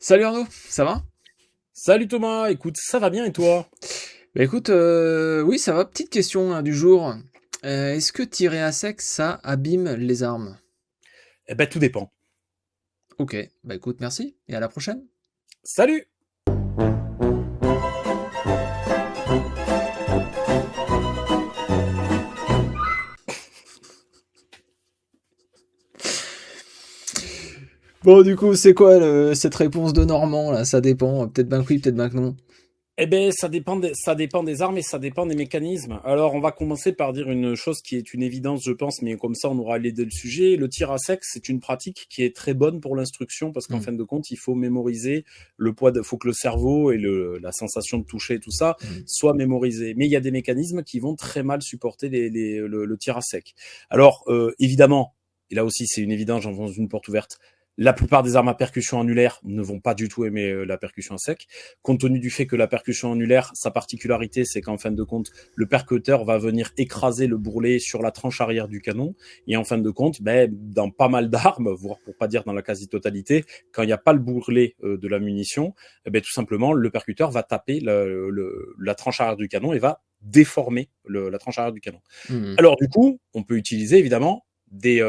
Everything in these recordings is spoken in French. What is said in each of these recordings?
Salut Arnaud, ça va? Salut Thomas, écoute, ça va bien et toi? Bah écoute, oui ça va. Petite question du jour. Est-ce que tirer à sec, ça abîme les armes? Eh ben tout dépend. Ok, bah écoute, merci et à la prochaine. Salut! Bon du coup, c'est quoi cette réponse de Normand là? Ça dépend, peut-être ben que oui, peut-être ben que non. Eh ben ça dépend des armes et ça dépend des mécanismes. Alors on va commencer par dire une chose qui est une évidence, je pense, mais comme ça on aura aidé le sujet. Le tir à sec, c'est une pratique qui est très bonne pour l'instruction parce qu'en Hmm, fin de compte, il faut mémoriser le poids, faut que le cerveau et la sensation de toucher tout ça hmm. soient mémorisés. Mais il y a des mécanismes qui vont très mal supporter le tir à sec. Alors évidemment, et là aussi c'est une évidence, j'enfonce une porte ouverte. La plupart des armes à percussion annulaire ne vont pas du tout aimer la percussion à sec, compte tenu du fait que la percussion annulaire, sa particularité, c'est qu'en fin de compte, le percuteur va venir écraser le bourrelet sur la tranche arrière du canon. Et en fin de compte, dans pas mal d'armes, voire pour pas dire dans la quasi-totalité, quand il n'y a pas le bourrelet de la munition, tout simplement, le percuteur va taper la tranche arrière du canon et va déformer la tranche arrière du canon. Hmm. Alors du coup, on peut utiliser évidemment des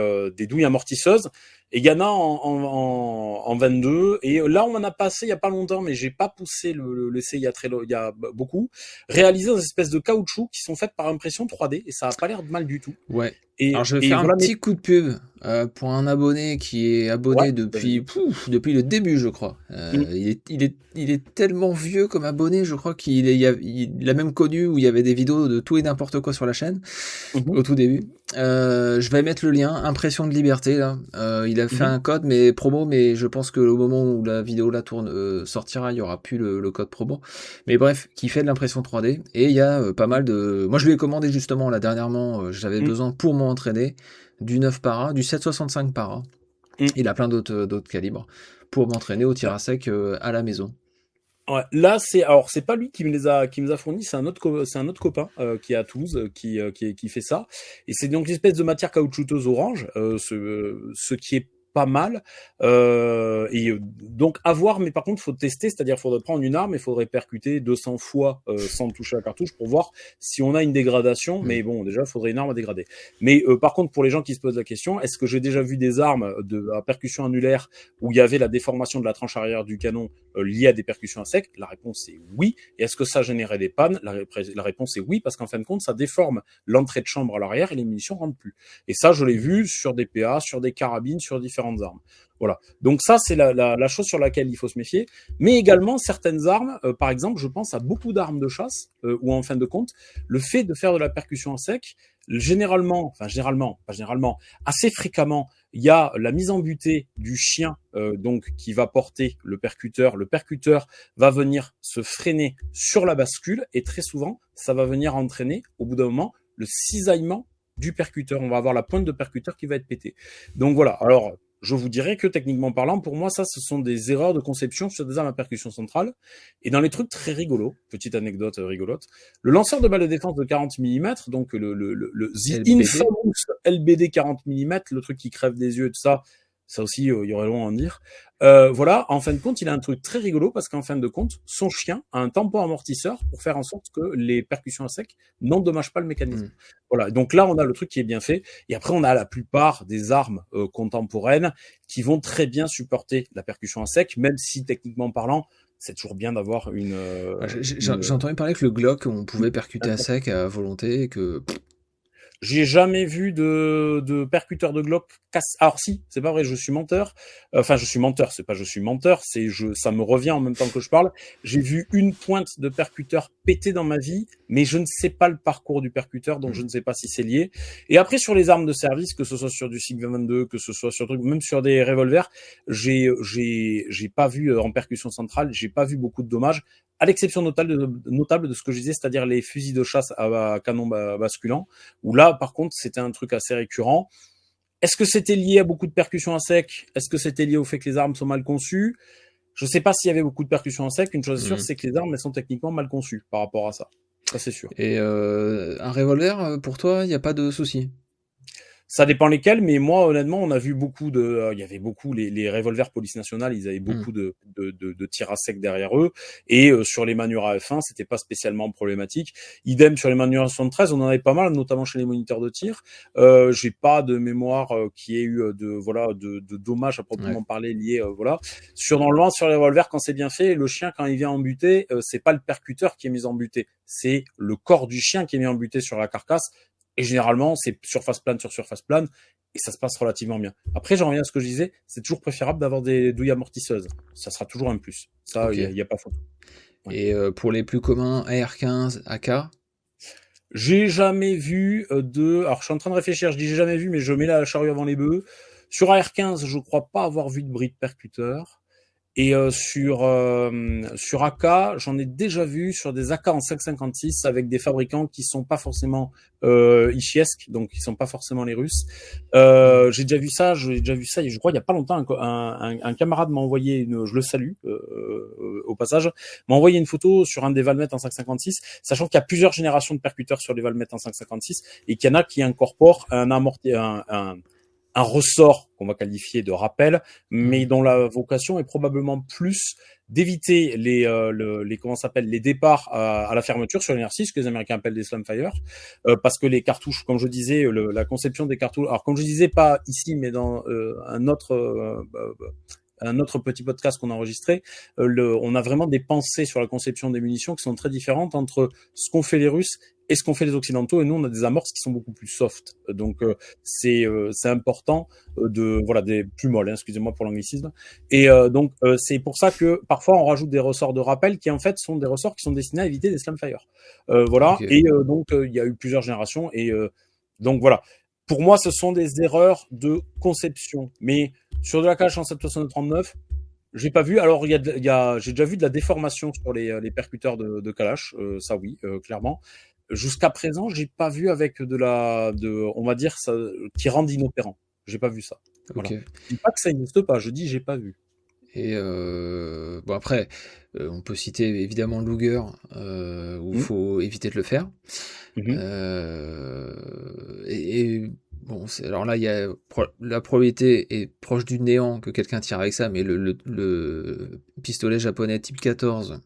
douilles amortisseuses. Et il y en a en 22. Et là, on en a passé il y a pas longtemps, mais j'ai pas poussé l'essai il y a beaucoup. Réalisé dans des espèces de caoutchouc qui sont faites par impression 3D et ça a pas l'air de mal du tout. Ouais. Alors Et, je vais et faire un voilà, mais petit coup de pub pour un abonné qui est ouais, abonné vas-y. depuis le début, je crois. Mm, Il est tellement vieux comme abonné, je crois qu'il a même connu où il y avait des vidéos de tout et n'importe quoi sur la chaîne mhm, au tout début. Je vais mettre le lien, Impression de liberté là. Il a fait mhm. un code mais promo, mais je pense que au moment où la vidéo la tourne sortira, il y aura plus le code promo. Mais bref, qui fait de l'impression 3D et il y a pas mal de. Moi je lui ai commandé justement là dernièrement, j'avais Mm, besoin pour m'entraîner du 9 para, du 7,65 para. mm. Il a plein d'autres calibres pour m'entraîner au tir à sec à la maison. Ouais, là, c'est pas lui qui me les a fournis, c'est un autre copain qui est à Toulouse qui fait ça. Et c'est donc une espèce de matière caoutchouteuse orange, ce qui est pas mal. Donc à voir, mais par contre, faut tester, c'est-à-dire, faudrait prendre une arme et faudrait percuter 200 fois sans toucher la cartouche pour voir si on a une dégradation. Hmm. Mais bon, déjà, faudrait une arme à dégrader. Mais par contre, pour les gens qui se posent la question, est-ce que j'ai déjà vu des armes à percussion annulaire où il y avait la déformation de la tranche arrière du canon liées à des percussions à sec? La réponse est oui. Et est-ce que ça générait des pannes? La réponse est oui, parce qu'en fin de compte, ça déforme l'entrée de chambre à l'arrière et les munitions rentrent plus. Et ça, je l'ai vu sur des PA, sur des carabines, sur différentes armes. Voilà. Donc ça, c'est la chose sur laquelle il faut se méfier. Mais également, certaines armes, par exemple, je pense à beaucoup d'armes de chasse, où en fin de compte, le fait de faire de la percussion à sec, pas généralement, assez fréquemment, il y a la mise en butée du chien donc qui va porter le percuteur. Le percuteur va venir se freiner sur la bascule et très souvent, ça va venir entraîner au bout d'un moment le cisaillement du percuteur. On va avoir la pointe de percuteur qui va être pétée. Donc voilà. Alors, je vous dirais que techniquement parlant, pour moi, ça, ce sont des erreurs de conception sur des armes à percussion centrale. Et dans les trucs très rigolos, petite anecdote rigolote, le lanceur de balles de défense de 40 mm, donc le The LBD. Infamous LBD 40 mm, le truc qui crève des yeux et tout ça, ça aussi, il y aurait long à en dire. Voilà, en fin de compte, il a un truc très rigolo parce qu'en fin de compte, son chien a un tampon amortisseur pour faire en sorte que les percussions à sec n'endommagent pas le mécanisme. Hmm. Voilà, donc là, on a le truc qui est bien fait. Et après, on a la plupart des armes contemporaines qui vont très bien supporter la percussion à sec, même si techniquement parlant, c'est toujours bien d'avoir Ah, j'ai entendu parler que le Glock, on pouvait percuter à une sec à volonté, et que J'ai jamais vu de percuteur de Glock casse. Alors si, c'est pas vrai, je suis menteur. Enfin, je suis menteur, c'est pas je suis menteur, ça me revient en même temps que je parle. J'ai vu une pointe de percuteur péter dans ma vie, mais je ne sais pas le parcours du percuteur, donc je hmm. ne sais pas si c'est lié. Et après, sur les armes de service, que ce soit sur du SIG 22, que ce soit sur même sur des revolvers, j'ai pas vu en percussion centrale, j'ai pas vu beaucoup de dommages, à l'exception notable de ce que je disais, c'est-à-dire les fusils de chasse à canon basculant où là, par contre, c'était un truc assez récurrent. Est-ce que c'était lié à beaucoup de percussions à sec? Est-ce que c'était lié au fait que les armes sont mal conçues? Je sais pas s'il y avait beaucoup de percussions à sec. Une chose est sûre, Hmm. c'est que les armes, elles sont techniquement mal conçues par rapport à ça. Ça, c'est sûr. Et un revolver, pour toi, il n'y a pas de souci. Ça dépend lesquels, mais moi, honnêtement, on a vu beaucoup il y avait beaucoup les revolvers police nationale, ils avaient beaucoup de tirs à sec derrière eux, et sur les Manura F1, c'était pas spécialement problématique. Idem sur les Manura 73, on en avait pas mal, notamment chez les moniteurs de tir. J'ai pas de mémoire qui ait eu de dommages à proprement parler liés, voilà. Dans le vent, sur les revolvers, quand c'est bien fait, le chien, quand il vient en butée, c'est pas le percuteur qui est mis en butée, c'est le corps du chien qui est mis en butée sur la carcasse. Et généralement, c'est surface plane sur surface plane, et ça se passe relativement bien. Après, j'en reviens à ce que je disais, c'est toujours préférable d'avoir des douilles amortisseuses. Ça sera toujours un plus. Ça, il y a pas photo. Ouais. Et pour les plus communs, AR-15, AK? J'ai jamais vu alors je suis en train de réfléchir, je dis j'ai jamais vu, mais je mets la charrue avant les bœufs. Sur AR-15, je crois pas avoir vu de bris de percuteur. Et sur AK, j'en ai déjà vu sur des AK en 5,56 avec des fabricants qui sont pas forcément Ichiesque, donc qui sont pas forcément les Russes. J'ai déjà vu ça, et je crois il y a pas longtemps un camarade m'a envoyé je le salue au passage, m'a envoyé une photo sur un des Valmet en 5,56, sachant qu'il y a plusieurs générations de percuteurs sur les Valmet en 5,56 et qu'il y en a qui incorporent un ressort qu'on va qualifier de rappel, mais dont la vocation est probablement plus d'éviter les comment s'appelle les départs à la fermeture sur l'exercice que les Américains appellent des slamfire, parce que les cartouches, comme je disais, la conception des cartouches, alors comme je disais pas ici, mais dans un autre petit podcast qu'on a enregistré, on a vraiment des pensées sur la conception des munitions qui sont très différentes entre ce qu'ont fait les Russes et ce qu'ont fait les Occidentaux, et nous on a des amorces qui sont beaucoup plus soft, donc c'est important des plus molles, excusez-moi pour l'anglicisme, et donc c'est pour ça que parfois on rajoute des ressorts de rappel qui en fait sont des ressorts qui sont destinés à éviter des slamfire, et donc il y a eu plusieurs générations, et donc voilà, pour moi ce sont des erreurs de conception, mais sur de la Kalash en 7,69, j'ai pas vu. Alors j'ai déjà vu de la déformation sur les percuteurs de Kalash, ça oui, clairement. Jusqu'à présent, j'ai pas vu avec on va dire ça, qui rendent inopérant. J'ai pas vu ça. Voilà. Okay. Je dis pas que ça n'existe pas, je dis j'ai pas vu. Et bon après, on peut citer évidemment le Luger, où il faut éviter de le faire. Et bon, alors là, il y a la probabilité est proche du néant que quelqu'un tire avec ça, mais le pistolet japonais type 14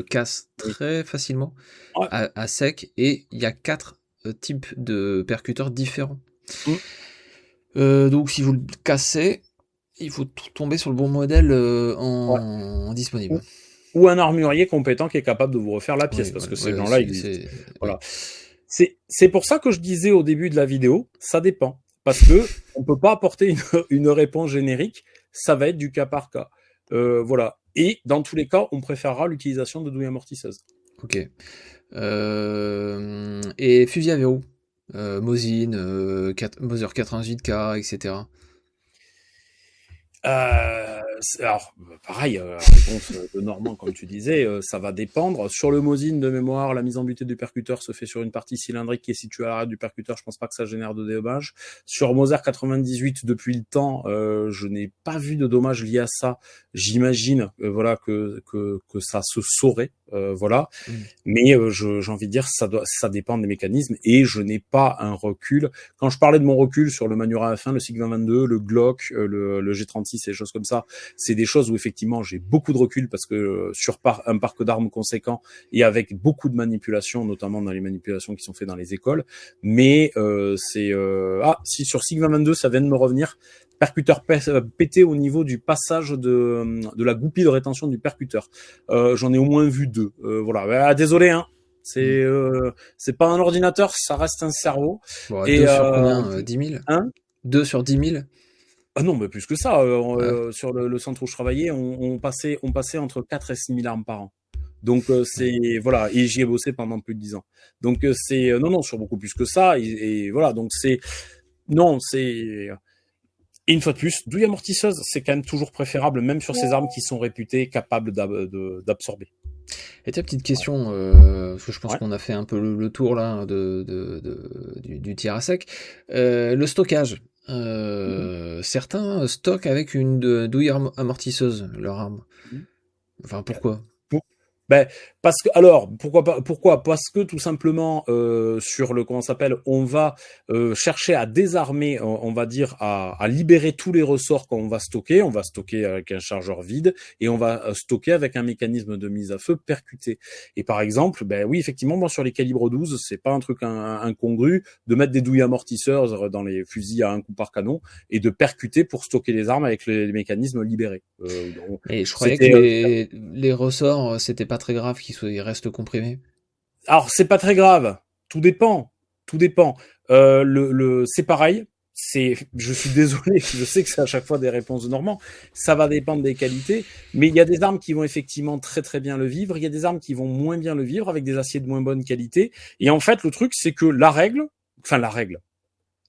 casse très facilement à sec, et il y a 4 types de percuteurs différents. Donc si vous le cassez, il faut tomber sur le bon modèle en disponible. Ou un armurier compétent qui est capable de vous refaire la pièce, parce que ces gens-là existent. Voilà. C'est pour ça que je disais au début de la vidéo, ça dépend. Parce que on peut pas apporter une réponse générique, ça va être du cas par cas. Voilà. Et dans tous les cas, on préférera l'utilisation de douilles amortisseuses. Ok. Et fusil à verrou, Mosin, Mauser 88K, etc. Alors, pareil, la réponse de Normand, comme tu disais, ça va dépendre. Sur le Mosin de mémoire, la mise en butée du percuteur se fait sur une partie cylindrique qui est située à l'arrière du percuteur. Je pense pas que ça génère de dommages. Sur Moser 98, depuis le temps, je n'ai pas vu de dommages liés à ça. J'imagine, que ça se saurait, voilà. Mais j'ai envie de dire, ça dépend des mécanismes, et je n'ai pas un recul. Quand je parlais de mon recul sur le Manura F1, le SIG 2022, le Glock, le G36 et des choses comme ça, c'est des choses où effectivement j'ai beaucoup de recul, parce que sur un parc d'armes conséquent et avec beaucoup de manipulations, notamment dans les manipulations qui sont faites dans les écoles. Mais si sur SIG 2022 ça vient de me revenir, percuteur pété au niveau du passage de la goupille de rétention du percuteur. J'en ai au moins vu 2. Voilà. Désolé, hein. C'est pas un ordinateur, ça reste un cerveau. Bon, et 2 sur combien 10 000 hein 2 sur 10 000 Ah non, mais plus que ça. Sur le centre où je travaillais, on passait entre 4 et 6 000 armes par an. Donc voilà, et j'y ai bossé pendant plus de 10 ans. Donc non, sur beaucoup plus que ça. Et voilà, donc et une fois de plus, douille amortisseuse, c'est quand même toujours préférable, même sur ces armes qui sont réputées capables d'absorber. Et ta petite question, parce que je pense qu'on a fait un peu le tour là du tir à sec. Le stockage. Certains stockent avec une douille amortisseuse leur arme. Enfin, pourquoi ? Ben parce que alors pourquoi parce que tout simplement sur le comment ça s'appelle, on va chercher à désarmer, on va dire à libérer tous les ressorts qu'on va stocker. On va stocker avec un chargeur vide et on va stocker avec un mécanisme de mise à feu percuté. Et par exemple, ben oui effectivement, moi sur les calibres 12, c'est pas un truc incongru de mettre des douilles amortisseurs dans les fusils à un coup par canon et de percuter pour stocker les armes avec les mécanismes libérés. Et je croyais que les ressorts, c'était pas très grave qu'ils restent comprimés. Alors c'est pas très grave, tout dépend. C'est pareil. Je suis désolé, je sais que c'est à chaque fois des réponses de Normand. Ça va dépendre des qualités, mais il y a des armes qui vont effectivement très très bien le vivre. Il y a des armes qui vont moins bien le vivre avec des aciers de moins bonne qualité. Et en fait, le truc, c'est que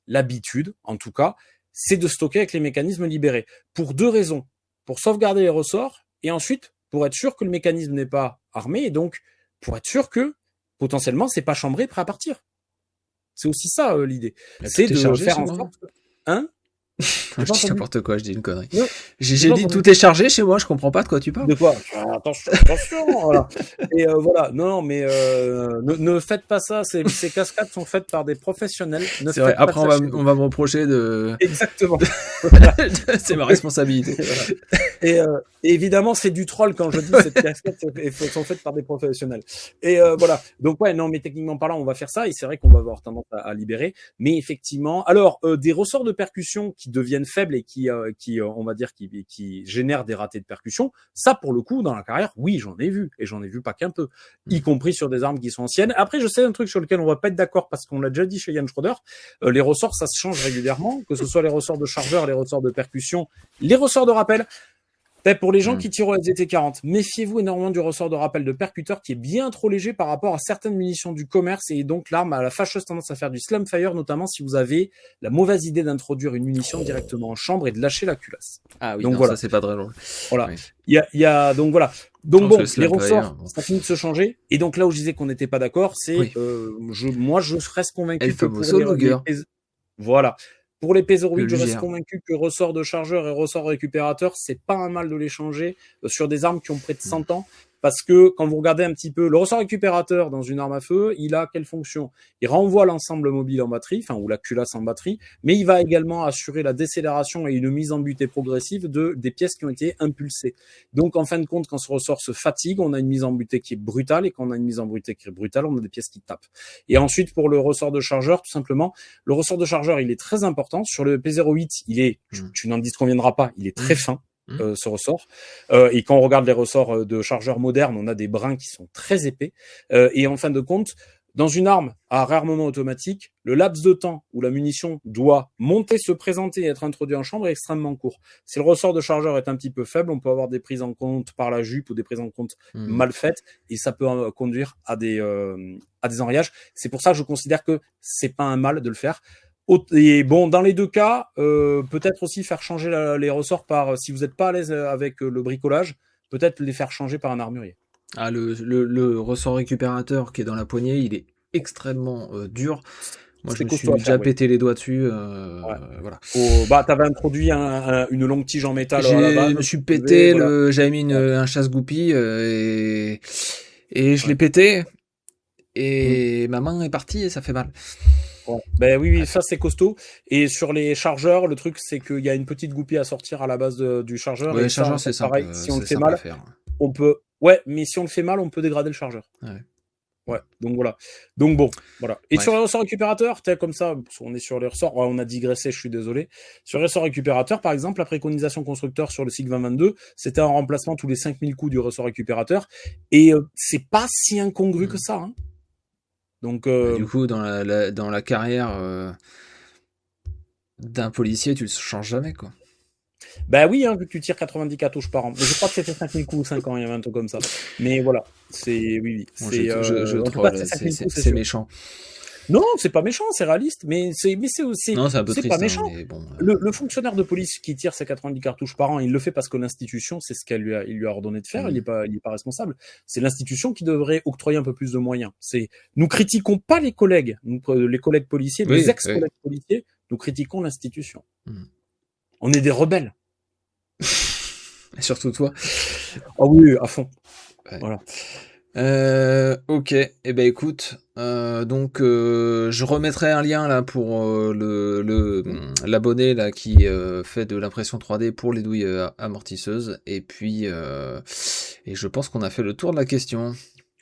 l'habitude, en tout cas, c'est de stocker avec les mécanismes libérés. Pour deux raisons. Pour sauvegarder les ressorts et ensuite pour être sûr que le mécanisme n'est pas armé et donc pour être sûr que potentiellement c'est pas chambré prêt à partir. C'est aussi ça l'idée. C'est de faire en sorte que... Hein? Je dis n'importe quoi, je dis une connerie. J'ai dit tout est chargé chez moi, je comprends pas de quoi tu parles. De quoi? Attention, voilà. Et voilà, non, mais ne faites pas ça. Ces cascades sont faites par des professionnels. C'est vrai. Après, on va me reprocher de. Exactement. C'est ma responsabilité. Voilà. Et évidemment, c'est du troll quand je dis que ces cascades sont faites par des professionnels. Et voilà. Donc ouais, non, mais techniquement parlant, on va faire ça. Et c'est vrai qu'on va avoir tendance à libérer. Mais effectivement, alors des ressorts de percussion qui deviennent faibles et qui on va dire qui génèrent des ratés de percussion, ça pour le coup dans la carrière, oui, j'en ai vu et j'en ai vu pas qu'un peu, y compris sur des armes qui sont anciennes. Après, je sais un truc sur lequel on va pas être d'accord parce qu'on l'a déjà dit chez Yann Schroeder, les ressorts ça se change régulièrement, que ce soit les ressorts de chargeur, les ressorts de percussion, les ressorts de rappel. Pour les gens qui tirent au SDT-40, méfiez-vous énormément du ressort de rappel de percuteur qui est bien trop léger par rapport à certaines munitions du commerce et donc l'arme a la fâcheuse tendance à faire du slam fire, notamment si vous avez la mauvaise idée d'introduire une munition directement en chambre et de lâcher la culasse. Ah oui, donc non, voilà. Ça c'est pas très drôle. Voilà. Oui. Il y a donc voilà. Donc bon, les ressorts, ça finit de se changer. Et donc là où je disais qu'on n'était pas d'accord, c'est moi je reste convaincu que pour voilà. Pour les P08, je reste convaincu que ressort de chargeur et ressort récupérateur, c'est pas un mal de les changer sur des armes qui ont près de 100 ans. Parce que quand vous regardez un petit peu, le ressort récupérateur dans une arme à feu, il a quelle fonction? Il renvoie l'ensemble mobile en batterie, ou la culasse en batterie, mais il va également assurer la décélération et une mise en butée progressive des pièces qui ont été impulsées. Donc en fin de compte, quand ce ressort se fatigue, on a une mise en butée qui est brutale, et quand on a une mise en butée qui est brutale, on a des pièces qui tapent. Et ensuite, pour le ressort de chargeur, tout simplement, le ressort de chargeur, il est très important. Sur le P08, il est, tu n'en disconviendras pas, il est très fin. Ce ressort et quand on regarde les ressorts de chargeurs modernes, on a des brins qui sont très épais et en fin de compte, dans une arme à réarmement automatique, le laps de temps où la munition doit monter, se présenter et être introduite en chambre est extrêmement court. Si le ressort de chargeur est un petit peu faible, on peut avoir des prises en compte par la jupe ou des prises en compte mal faites et ça peut conduire à des enrayages. C'est pour ça que je considère que c'est pas un mal de le faire. Et bon, dans les deux cas, peut-être aussi faire changer les ressorts par, si vous n'êtes pas à l'aise avec le bricolage, peut-être les faire changer par un armurier. Ah, le ressort récupérateur qui est dans la poignée, il est extrêmement dur. Moi, je me suis déjà pété les doigts dessus. Voilà. T'avais introduit une longue tige en métal. Je me suis pété, j'avais mis un chasse-goupille et je l'ai pété. Et ma main est partie et ça fait mal. Ouais. Ben oui, ça c'est costaud. Et sur les chargeurs, le truc c'est qu'il y a une petite goupille à sortir à la base du chargeur. Ouais, le chargeur c'est pareil. Si on le fait mal, on peut. Ouais, mais si on le fait mal, on peut dégrader le chargeur. Ouais. Donc voilà. Donc bon, voilà. Et sur les ressorts récupérateurs, comme ça, on est sur les ressorts. On a digressé, je suis désolé. Sur les ressorts récupérateurs, par exemple, la préconisation constructeur sur le SIG 2022, c'était un remplacement tous les 5000 coups du ressort récupérateur. Et c'est pas si incongru que ça. Hein. Donc, du coup, dans la carrière d'un policier, tu le changes jamais, quoi. Bah oui, vu que tu tires 90 cartouches par an. Mais je crois que c'était 5000 coups ou 5 ans, il y avait un truc comme ça. Mais voilà, c'est... Oui. Bon, c'est méchant. Non, c'est pas méchant, c'est réaliste, mais c'est aussi. Non, c'est un peu triste, pas méchant. Mais bon, le fonctionnaire de police qui tire ses 90 cartouches par an, il le fait parce que l'institution, c'est ce qu'elle il lui a ordonné de faire. Il est pas responsable. C'est l'institution qui devrait octroyer un peu plus de moyens. Nous critiquons pas les collègues, les collègues policiers, les ex-collègues policiers. Nous critiquons l'institution. On est des rebelles. Et surtout toi. Ah oui, à fond. Ouais. Voilà. Ok, eh ben écoute, donc je remettrai un lien là pour l'abonné là qui fait de l'impression 3D pour les douilles amortisseuses, et puis et je pense qu'on a fait le tour de la question.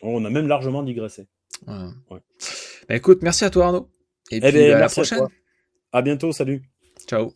On a même largement digressé. Voilà. Ouais. Bah écoute, merci à toi Arnaud, et puis ben, à la merci à prochaine. toi. À bientôt, salut. Ciao.